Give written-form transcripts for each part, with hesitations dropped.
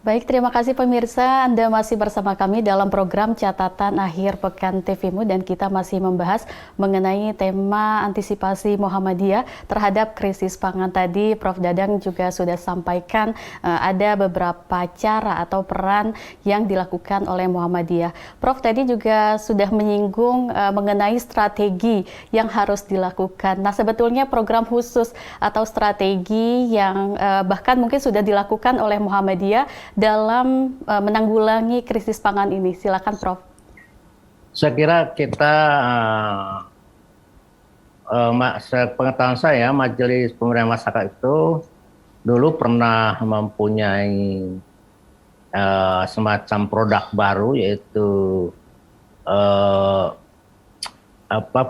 Baik, terima kasih pemirsa. Anda masih bersama kami dalam program Catatan Akhir Pekan TVMU dan kita masih membahas mengenai tema antisipasi Muhammadiyah terhadap krisis pangan tadi. Prof. Dadang juga sudah sampaikan ada beberapa cara atau peran yang dilakukan oleh Muhammadiyah. Prof. tadi juga sudah menyinggung mengenai strategi yang harus dilakukan. Nah, sebetulnya program khusus atau strategi yang bahkan mungkin sudah dilakukan oleh Muhammadiyah dalam menanggulangi krisis pangan ini. Silakan, Prof. Saya kira kita, sepengetahuan saya, Majelis Pemberdayaan Masyarakat itu dulu pernah mempunyai semacam produk baru, yaitu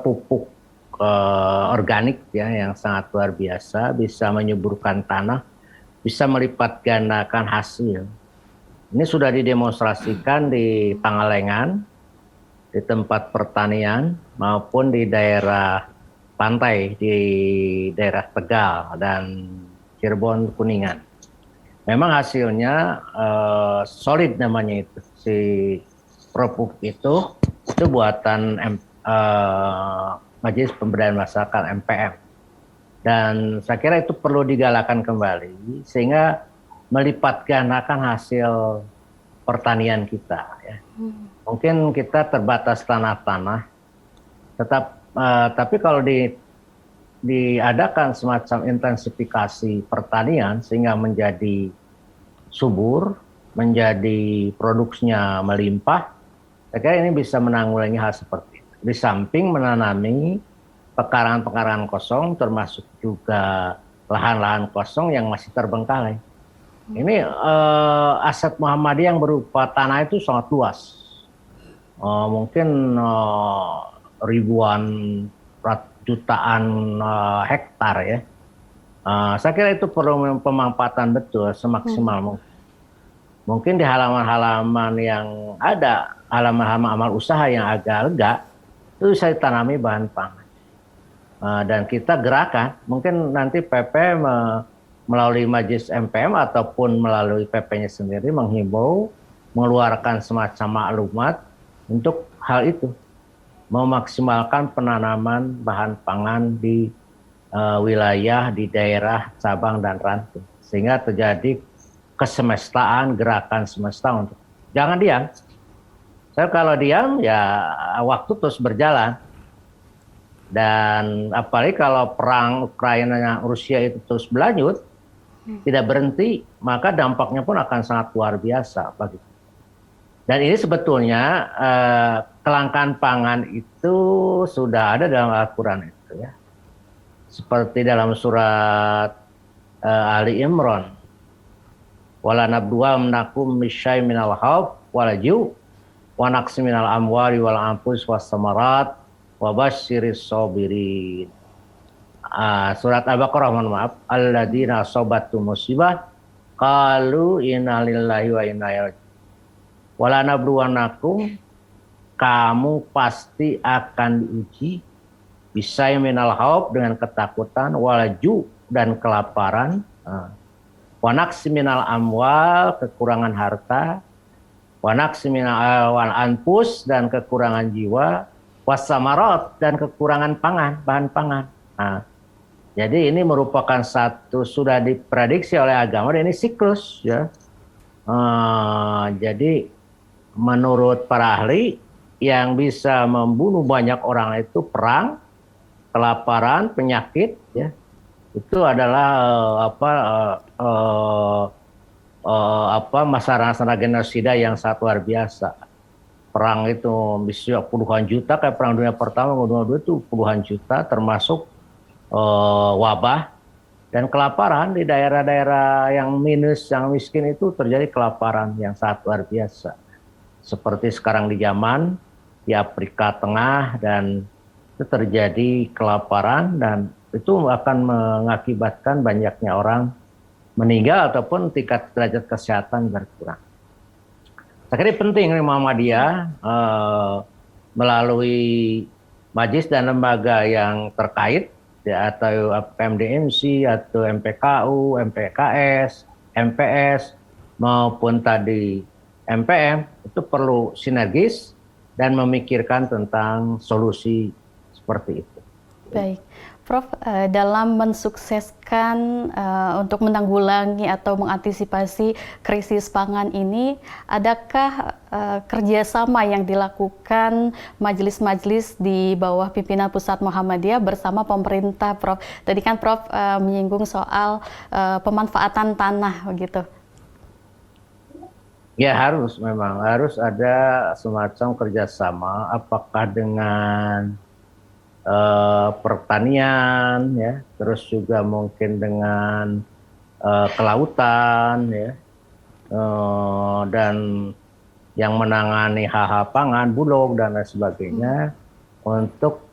pupuk organik ya, yang sangat luar biasa, bisa menyuburkan tanah, bisa melipat gandakan hasil. Ini sudah didemonstrasikan di Pangalengan, di tempat pertanian, maupun di daerah pantai, di daerah Tegal dan Cirebon, Kuningan. Memang hasilnya solid namanya itu. Si Propuk itu buatan Majelis Pemberdayaan Masyarakat MPM. Dan saya kira itu perlu digalakan kembali, sehingga melipat gandakan hasil pertanian kita. Ya. Mungkin kita terbatas tanah-tanah, tapi kalau diadakan semacam intensifikasi pertanian sehingga menjadi subur, menjadi produksinya melimpah, saya kira ini bisa menanggulangi hal seperti itu. Di samping menanami pekarangan-pekarangan kosong, termasuk juga lahan-lahan kosong yang masih terbengkalai. Ini aset Muhammadiyah yang berupa tanah itu sangat luas, mungkin ribuan, jutaan hektar ya. Saya kira itu perlu pemanfaatan betul semaksimal mungkin. Mungkin di halaman-halaman yang ada, halaman-halaman amal usaha yang agak lega, itu saya tanami bahan pangan. Dan kita gerakan, mungkin nanti PP melalui Majelis MPM ataupun melalui PP-nya sendiri menghimbau, mengeluarkan semacam maklumat untuk hal itu, memaksimalkan penanaman bahan pangan di wilayah, di daerah Sabang dan Ranting, sehingga terjadi kesemestaan, gerakan semesta untuk jangan diam. Saya kalau diam ya waktu terus berjalan. Dan apalagi kalau perang Ukraina Rusia itu terus berlanjut, tidak berhenti, maka dampaknya pun akan sangat luar biasa bagi kita. Dan ini sebetulnya kelangkaan pangan itu sudah ada dalam Al-Quran itu ya. Seperti dalam surat Ali Imran. Wala nabluwannakum bisyai'in minal khawf wal ju' wa naqsin minal amwali wal anfus was samarat wa basyiris sabirin. Surat Al-Baqarah, mohon maaf. Alladzina asobatu musibah qalu inna lillahi wa inna ilaihi raji'un. Wala nabluwannakum, kamu pasti akan diuji bisa minal khauf, dengan ketakutan, walaju, dan kelaparan, wa naqsi minal amwal, kekurangan harta, wa naqsi minal anfus, dan kekurangan jiwa, wasamarat, dan kekurangan pangan, bahan pangan. Jadi ini merupakan satu, sudah diprediksi oleh agama, dan ini siklus ya. Jadi menurut para ahli, yang bisa membunuh banyak orang itu perang, kelaparan, penyakit ya. Itu adalah masalah genosida yang sangat luar biasa. Perang itu bisa puluhan juta, kayak perang dunia pertama, kedua itu puluhan juta, termasuk wabah dan kelaparan di daerah-daerah yang minus, yang miskin itu terjadi kelaparan yang sangat luar biasa. Seperti sekarang di Yaman, di Afrika Tengah, dan itu terjadi kelaparan dan itu akan mengakibatkan banyaknya orang meninggal ataupun tingkat derajat kesehatan berkurang. Saya kira penting Muhammadiyah melalui majelis dan lembaga yang terkait ya, atau PMDMC atau MPKU, MPKS, MPS, maupun tadi MPM itu perlu sinergis dan memikirkan tentang solusi seperti itu. Baik, Prof, dalam mensukseskan untuk menanggulangi atau mengantisipasi krisis pangan ini, adakah kerjasama yang dilakukan majelis-majelis di bawah pimpinan Pusat Muhammadiyah bersama pemerintah, Prof? Tadi kan Prof menyinggung soal pemanfaatan tanah, begitu. Ya memang harus ada semacam kerjasama, apakah dengan pertanian, ya, terus juga mungkin dengan kelautan, ya, dan yang menangani hal-hal pangan, bulog dan lain sebagainya, untuk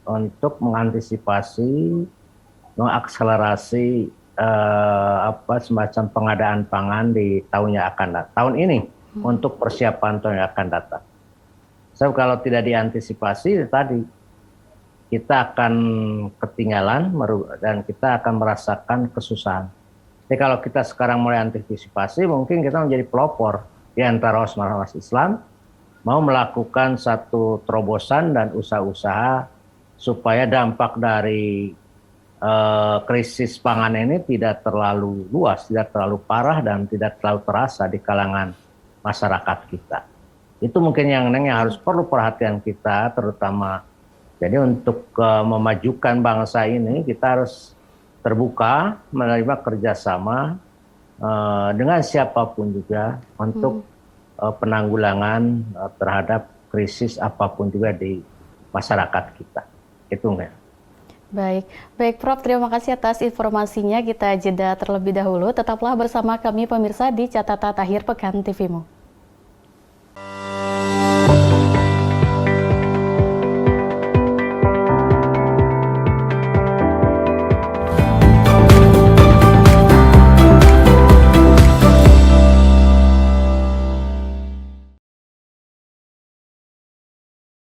untuk mengantisipasi, mengakselerasi semacam pengadaan pangan di tahun ini untuk persiapan tahun yang akan datang. So kalau tidak diantisipasi tadi, kita akan ketinggalan dan kita akan merasakan kesusahan. Jadi kalau kita sekarang mulai antisipasi, mungkin kita menjadi pelopor di antara ormas Islam, mau melakukan satu terobosan dan usaha-usaha supaya dampak dari krisis pangan ini tidak terlalu luas, tidak terlalu parah, dan tidak terlalu terasa di kalangan masyarakat kita. Itu mungkin yang harus perlu perhatian kita, terutama. Jadi untuk memajukan bangsa ini, kita harus terbuka menerima kerjasama dengan siapapun juga untuk penanggulangan terhadap krisis apapun juga di masyarakat kita. Itu enggak. Baik Prof, terima kasih atas informasinya. Kita jeda terlebih dahulu. Tetaplah bersama kami pemirsa di Catatan Akhir Pekan TV-mu.